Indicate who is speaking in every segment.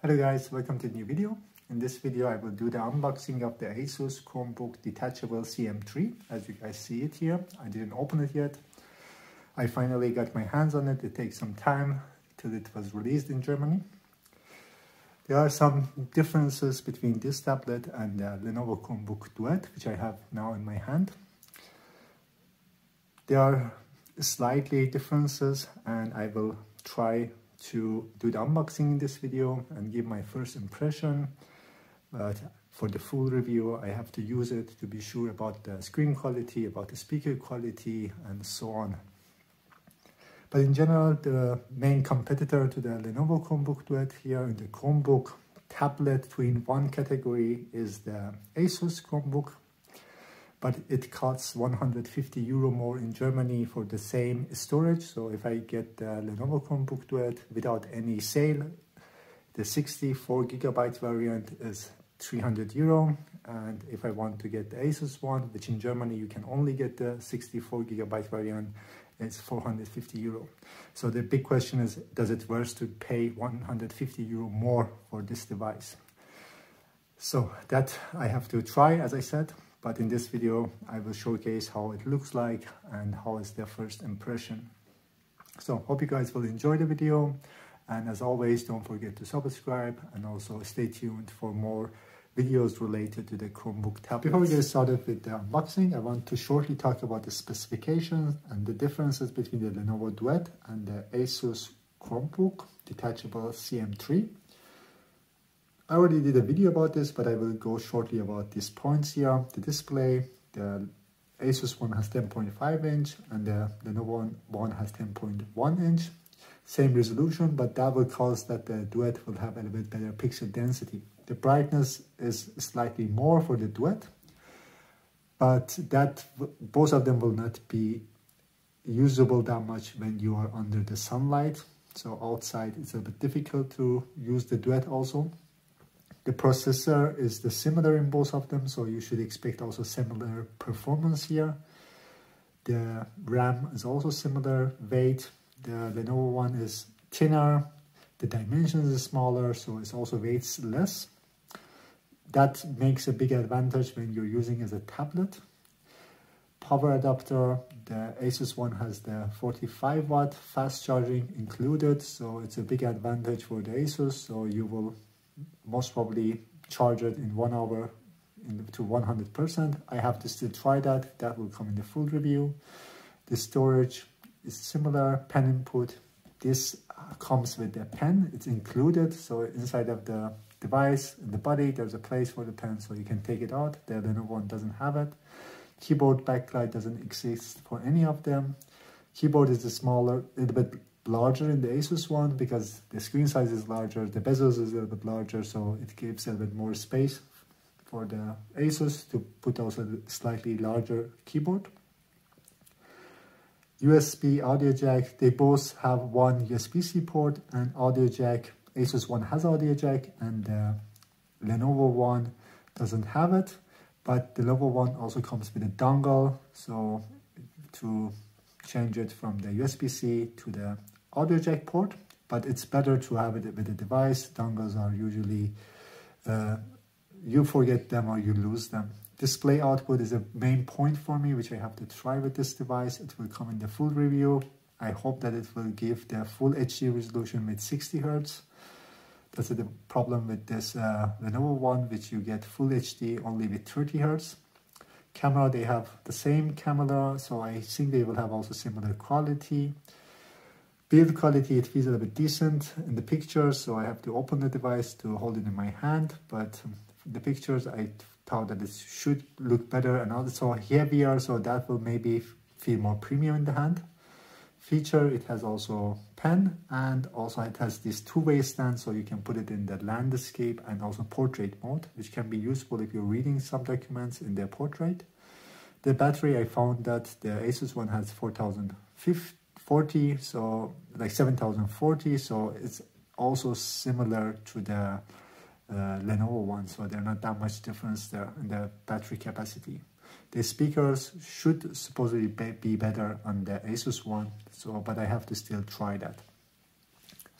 Speaker 1: Hello guys, welcome to a new video. In this video I will do the unboxing of the ASUS Chromebook Detachable CM3. As you guys see it here, I didn't open it yet. I finally got my hands on it. It takes some time till it was released in Germany. There are some differences between this tablet and the Lenovo Chromebook Duet, which I have now in my hand. There are slightly differences and I will try to do the unboxing in this video and give my first impression, but for the full review I have to use it to be sure about the screen quality, about the speaker quality and so on. But in general, the main competitor to the Lenovo Chromebook Duet here in the Chromebook tablet 2-in-1 category is the ASUS Chromebook, but it costs 150 euro more in Germany for the same storage. So if I get the Lenovo Chromebook Duet without any sale, the 64 GB variant is 300 euro. And if I want to get the ASUS one, which in Germany you can only get the 64 GB variant, it's 450 euro. So the big question is, does it worth to pay 150 euro more for this device? So that I have to try, as I said. But in this video, I will showcase how it looks like and how is their first impression. So hope you guys will enjoy the video. And as always, don't forget to subscribe and also stay tuned for more videos related to the Chromebook tablet. Before we get started with the unboxing, I want to shortly talk about the specifications and the differences between the Lenovo Duet and the ASUS Chromebook Detachable CM3. I already did a video about this, but I will go shortly about these points here. The display, the ASUS one has 10.5 inch and the Lenovo one has 10.1 inch. Same resolution, but that will cause that the Duet will have a little bit better pixel density. The brightness is slightly more for the Duet, but that both of them will not be usable that much when you are under the sunlight. So outside it's a bit difficult to use the Duet also. The processor is similar in both of them, so you should expect also similar performance here. The RAM is also similar weight. The Lenovo one is thinner, the dimensions is smaller, so it also weighs less. That makes a big advantage when you're using as a tablet. Power adapter, the ASUS one has the 45 watt fast charging included, so it's a big advantage for the ASUS, so you will most probably charge it in 1 hour to 100%. I have to still try that. That will come in the full review. The storage is similar. Pen input. This comes with the pen. It's included. So inside of the device, in the body, there's a place for the pen, so you can take it out. The Lenovo one doesn't have it. Keyboard backlight doesn't exist for any of them. Keyboard is a little bit larger in the ASUS one because the screen size is larger, the bezels is a little bit larger, so it gives a little bit more space for the ASUS to put also a slightly larger keyboard. USB audio jack, they both have one USB-C port and audio jack. ASUS one has audio jack and the Lenovo one doesn't have it, but the Lenovo one also comes with a dongle, so to change it from the USB-C to the audio jack port, but it's better to have it with the device. Dongles are usually, you forget them or you lose them. Display output is a main point for me, which I have to try with this device. It will come in the full review. I hope that it will give the full HD resolution with 60 Hz. That's the problem with this Lenovo one, which you get full HD only with 30 Hz. Camera, they have the same camera, so I think they will have also similar quality. Build quality, it feels a little bit decent in the pictures, so I have to open the device to hold it in my hand, but the pictures I thought that it should look better and also heavier, so that will maybe feel more premium in the hand. Feature, it has also pen and also it has this two-way stand, so you can put it in the landscape and also portrait mode, which can be useful if you're reading some documents in their portrait. The battery, I found that the ASUS one has 4040, so like 7040, so it's also similar to the Lenovo one, so there's not that much difference there in the battery capacity. The speakers should supposedly be better on the ASUS one, so but I have to still try that.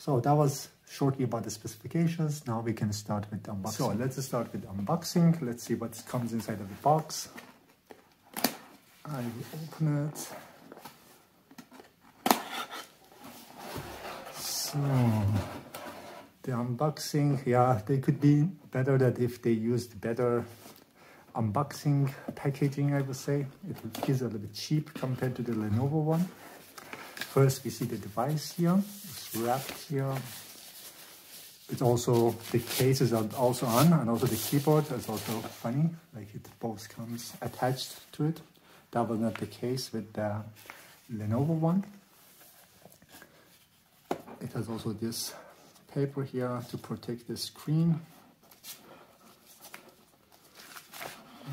Speaker 1: So that was shortly about the specifications. Now we can start with the unboxing. So let's start with unboxing. Let's see what comes inside of the box. I will open it. So the unboxing, yeah, they could be better that if they used better unboxing packaging, I would say. It feels a little bit cheap compared to the Lenovo one. First, we see the device here. It's wrapped here. It's also, the cases are also on, and also the keyboard is also funny, like it both comes attached to it. That was not the case with the Lenovo one. It has also this paper here to protect the screen,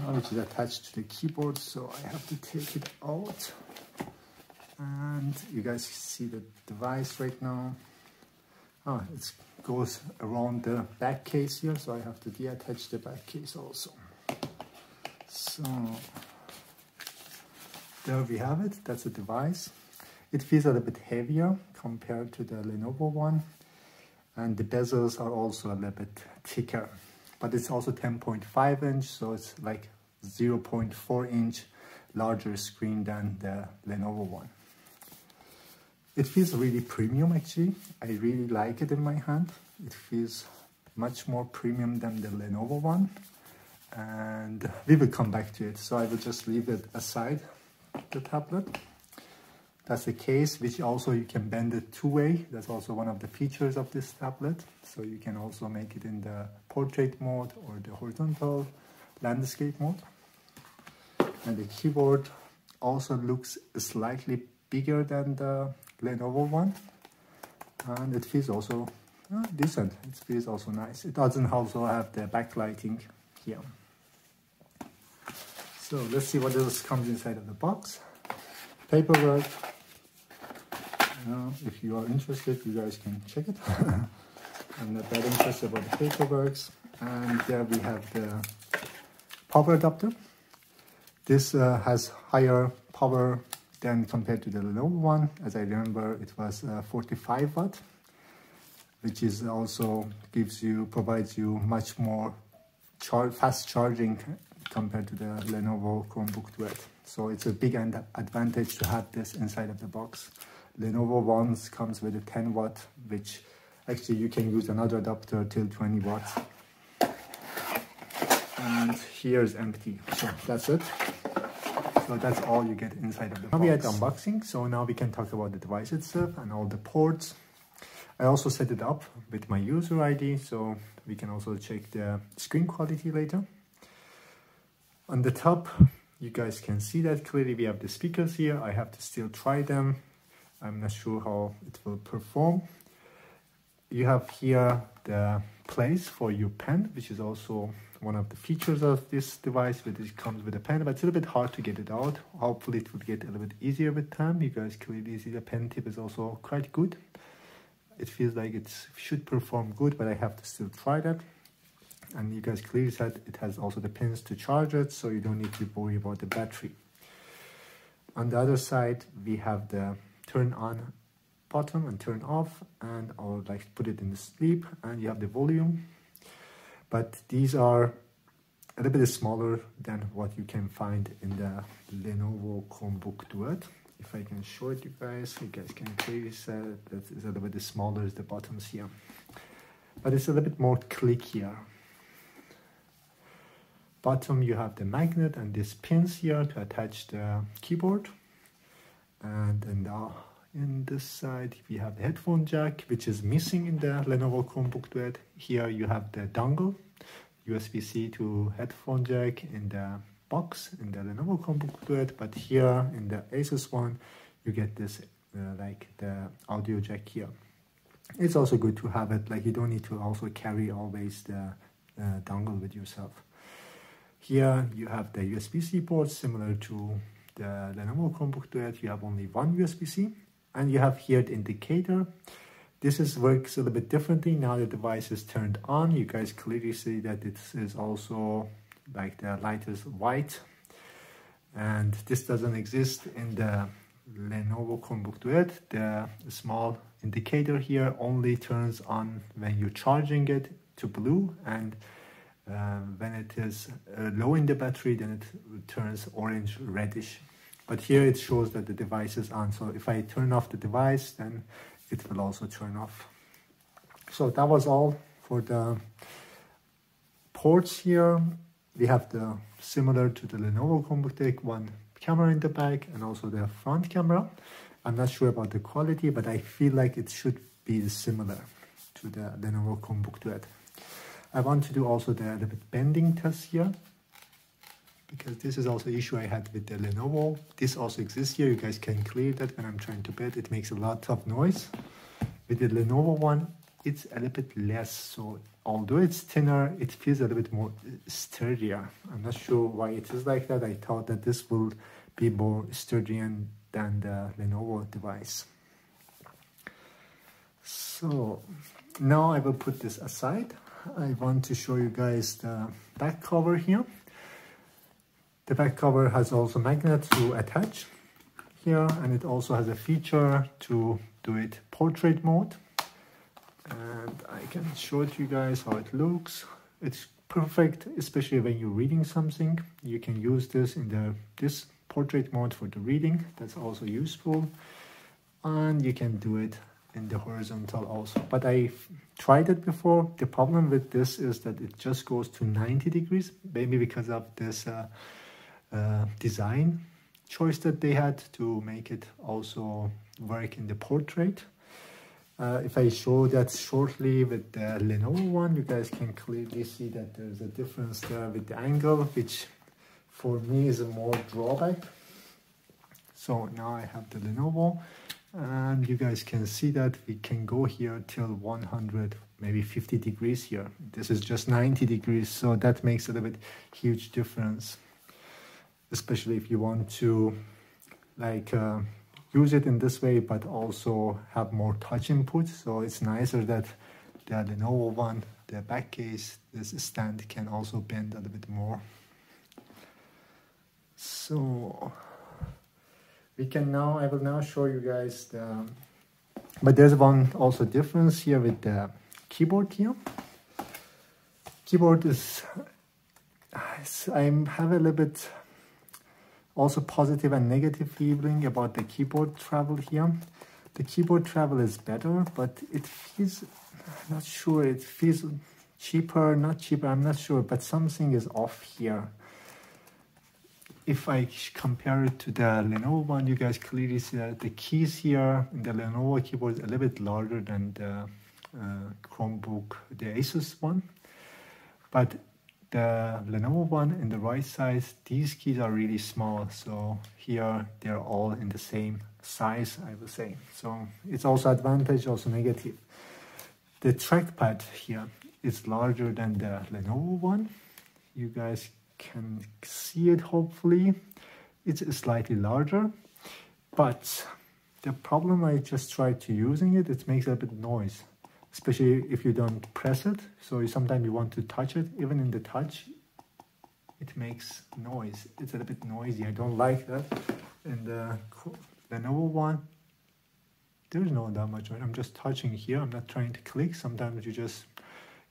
Speaker 1: which is attached to the keyboard, so I have to take it out. And you guys see the device right now. Oh, it goes around the back case here, so I have to deattach the back case also. So there we have it. That's the device. It feels a little bit heavier compared to the Lenovo one, and the bezels are also a little bit thicker, but it's also 10.5 inch, so it's like 0.4 inch larger screen than the Lenovo one. It feels really premium actually. I really like it in my hand. It feels much more premium than the Lenovo one, and we will come back to it. So I will just leave it aside, the tablet. That's the case, which also you can bend it two-way. That's also one of the features of this tablet. So you can also make it in the portrait mode or the horizontal landscape mode. And the keyboard also looks slightly bigger than the Lenovo one, and it feels also decent. It feels also nice. It doesn't also have the backlighting here. So let's see what else comes inside of the box. Paperwork. If you are interested, you guys can check it. I'm not that interested about the paperwork. And there we have the power adapter. This has higher power than compared to the Lenovo one. As I remember, it was 45 watt, which is also provides you much more fast charging compared to the Lenovo Chromebook Duet. So it's a big advantage to have this inside of the box. Lenovo ones comes with a 10 watt, which actually you can use another adapter till 20 watts. And here is empty, so that's it. So that's all you get inside of the box. Now we are at unboxing, so now we can talk about the device itself and all the ports. I also set it up with my user ID, so we can also check the screen quality later. On the top, you guys can see that clearly we have the speakers here. I have to still try them. I'm not sure how it will perform. You have here the place for your pen, which is also one of the features of this device, but it comes with a pen, but it's a little bit hard to get it out. Hopefully it will get a little bit easier with time. You guys clearly see the pen tip is also quite good. It feels like it should perform good, but I have to still try that. And you guys clearly said it has also the pins to charge it, so you don't need to worry about the battery. On the other side, we have the turn on button and turn off, and I'll like put it in the sleep, and you have the volume. But these are a little bit smaller than what you can find in the Lenovo Chromebook Duet. If I can show it you guys can clearly see that it's a little bit smaller as the buttons here. But it's a little bit more clickier. Bottom you have the magnet and these pins here to attach the keyboard. And in this side we have the headphone jack, which is missing in the Lenovo Chromebook Duet. Here you have the dongle, USB-C to headphone jack in the box in the Lenovo Chromebook Duet, but here in the ASUS one you get this like the audio jack here. It's also good to have it, like you don't need to also carry always the dongle with yourself. Here you have the USB-C port similar to the Lenovo Chromebook Duet. You have only one USB-C, and you have here the indicator. This works a little bit differently now the device is turned on. You guys clearly see that it is also like the light is white, and this doesn't exist in the Lenovo Chromebook Duet. The small indicator here only turns on when you're charging it to blue, and when it is low in the battery, then it turns orange reddish. But here it shows that the device is on, so if I turn off the device, then it will also turn off. So that was all for the ports here. We have the similar to the Lenovo Chromebook Deck, one camera in the back and also the front camera. I'm not sure about the quality, but I feel like it should be similar to the Lenovo Chromebook Duet. I want to do also the little bit bending test here, because this is also an issue I had with the Lenovo. This also exists here. You guys can clear that when I'm trying to bend. It makes a lot of noise. With the Lenovo one, it's a little bit less. So although it's thinner, it feels a little bit more sturdier. I'm not sure why it is like that. I thought that this will be more sturdier than the Lenovo device. So now I will put this aside. I want to show you guys the back cover here. The back cover has also magnets to attach here, and it also has a feature to do it portrait mode. And I can show it to you guys how it looks. It's perfect, especially when you're reading something. You can use this in this portrait mode for the reading. That's also useful. And you can do it in the horizontal also. But I tried it before. The problem with this is that it just goes to 90 degrees, maybe because of this design choice that they had to make it also work in the portrait. If I show that shortly with the Lenovo one, you guys can clearly see that there's a difference there with the angle, which for me is a more drawback. So now I have the Lenovo, and you guys can see that we can go here till 100, maybe 50 degrees here. This is just 90 degrees, so that makes a little bit huge difference, especially if you want to like use it in this way, but also have more touch input. So it's nicer that the Lenovo one, the back case, this stand can also bend a little bit more. So we can now, I will now show you guys but there's one also difference here with the keyboard here. Keyboard is, I have a little bit also positive and negative feeling about the keyboard travel here. The keyboard travel is better, but it feels, I'm not sure, it feels cheaper, not cheaper, I'm not sure, but something is off here. If I compare it to the Lenovo one, you guys clearly see that the keys here in the Lenovo keyboard is a little bit larger than the Chromebook, the ASUS one. But the Lenovo one in the right side, these keys are really small. So here they're all in the same size, I would say. So it's also advantage, also negative. The trackpad here is larger than the Lenovo one. You guys can see it, hopefully. It's slightly larger, but the problem, I just tried to using it, it makes a bit noise, especially if you don't press it. So sometimes you want to touch it, even in the touch it makes noise. It's a little bit noisy. I don't like that. And the Lenovo one, there's no that much. I'm just touching here, I'm not trying to click. Sometimes you just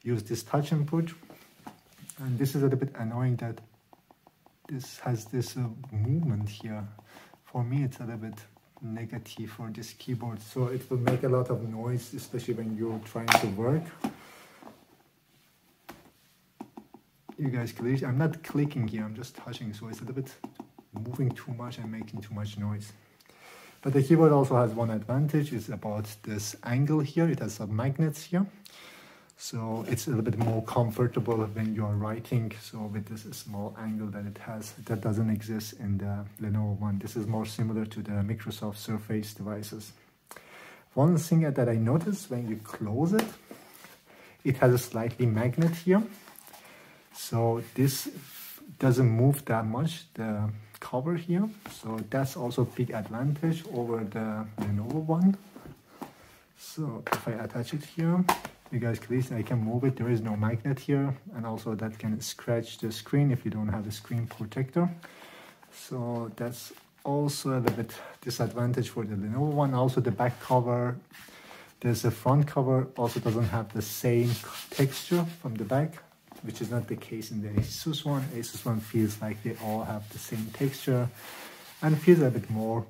Speaker 1: use this touch input. And this is a little bit annoying that this has this movement here. For me, it's a little bit negative for this keyboard. So it will make a lot of noise, especially when you're trying to work. You guys clearly, I'm not clicking here, I'm just touching. So it's a little bit moving too much and making too much noise. But the keyboard also has one advantage, is about this angle here. It has some magnets here. So it's a little bit more comfortable when you are writing. So with this small angle that it has, that doesn't exist in the Lenovo one. This is more similar to the Microsoft Surface devices. One thing that I noticed when you close it, it has a slightly magnet here. So this doesn't move that much, the cover here. So that's also a big advantage over the Lenovo one. So if I attach it here, you guys can see I can move it. There is no magnet here, and also that can scratch the screen if you don't have a screen protector. So that's also a little bit disadvantage for the Lenovo one. Also the back cover There's a front cover, also doesn't have the same texture from the back, which is not the case in the ASUS one. ASUS one feels like they all have the same texture and it feels a bit more,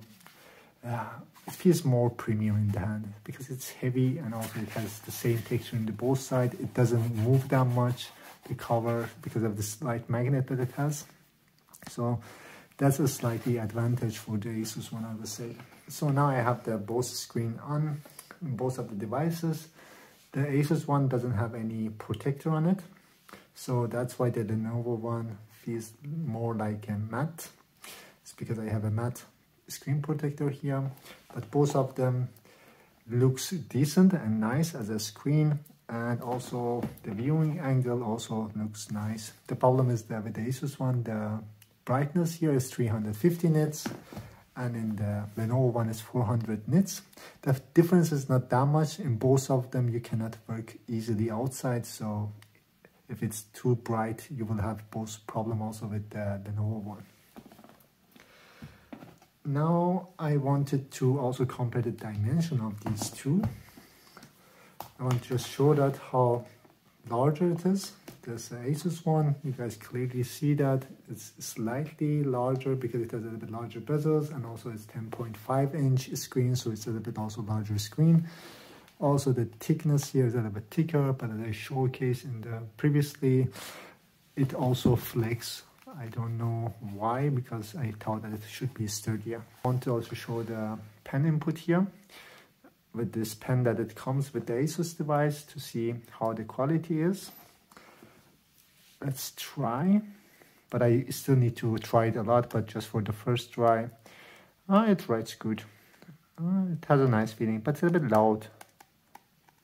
Speaker 1: it feels more premium in the hand because it's heavy and also it has the same texture in the both sides. It doesn't move that much, the cover, because of the slight magnet that it has. So that's a slightly advantage for the ASUS one, I would say. So now I have the both screen on both of the devices. The ASUS one doesn't have any protector on it, so that's why the Lenovo one feels more like a matte. It's because I have a matte screen protector here, but both of them looks decent and nice as a screen, and also the viewing angle also looks nice. The problem is that with the ASUS one, the brightness here is 350 nits, and in the Lenovo one is 400 nits. The difference is not that much. In both of them, you cannot work easily outside, so if it's too bright, you will have both problem also with the Lenovo one. Now I wanted to also compare the dimension of these two. I want to just show that how larger it is. There's the ASUS one, you guys clearly see that it's slightly larger because it has a little bit larger bezels, and also it's 10.5 inch screen, so it's a little bit also larger screen. Also the thickness here is a little bit thicker, but as I showcased in the previously, it also flex. I don't know why, because I thought that it should be sturdier. I want to also show the pen input here with this pen that it comes with the ASUS device to see how the quality is. Let's try, but I still need to try it a lot, but just for the first try, it writes good. It has a nice feeling, but it's a little bit loud.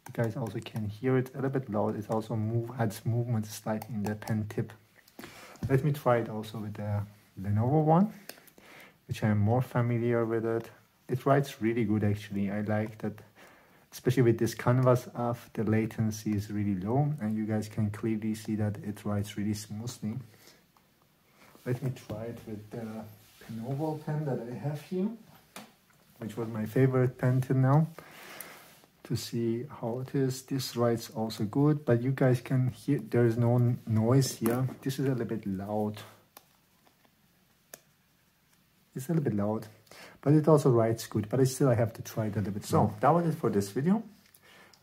Speaker 1: You guys also can hear it a little bit loud. It also adds movement slightly in the pen tip. Let me try it also with the Lenovo one, which I'm more familiar with it. It writes really good actually. I like that, especially with this canvas app, the latency is really low and you guys can clearly see that it writes really smoothly. Let me try it with the Lenovo pen that I have here, which was my favorite pen till now, to see how it is. This writes also good, but you guys can hear there is no noise here. This is a little bit loud. It's a little bit loud, but it also writes good, but I have to try it a little bit. So that was it for this video.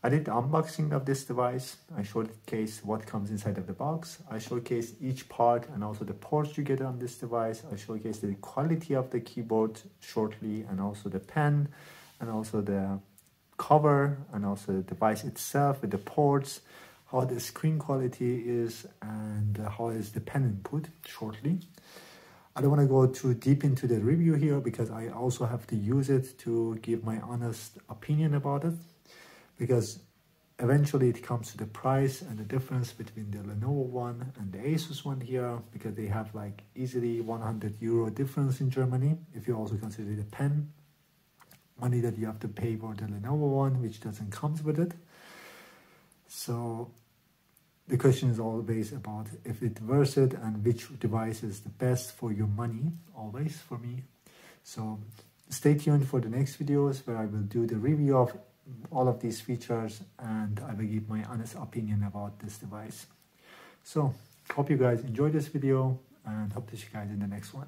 Speaker 1: I did the unboxing of this device. I showcased what comes inside of the box. I showcased each part and also the ports you get on this device. I showcased the quality of the keyboard shortly, and also the pen, and also the cover, and also the device itself with the ports, how the screen quality is, and how is the pen input shortly. I don't want to go too deep into the review here because I also have to use it to give my honest opinion about it, because eventually it comes to the price and the difference between the Lenovo one and the ASUS one here, because they have like easily 100 euro difference in Germany if you also consider the pen money that you have to pay for the Lenovo one, which doesn't come with it. So the question is always about if it's worth it and which device is the best for your money, always for me. So stay tuned for the next videos where I will do the review of all of these features and I will give my honest opinion about this device. So hope you guys enjoyed this video and hope to see you guys in the next one.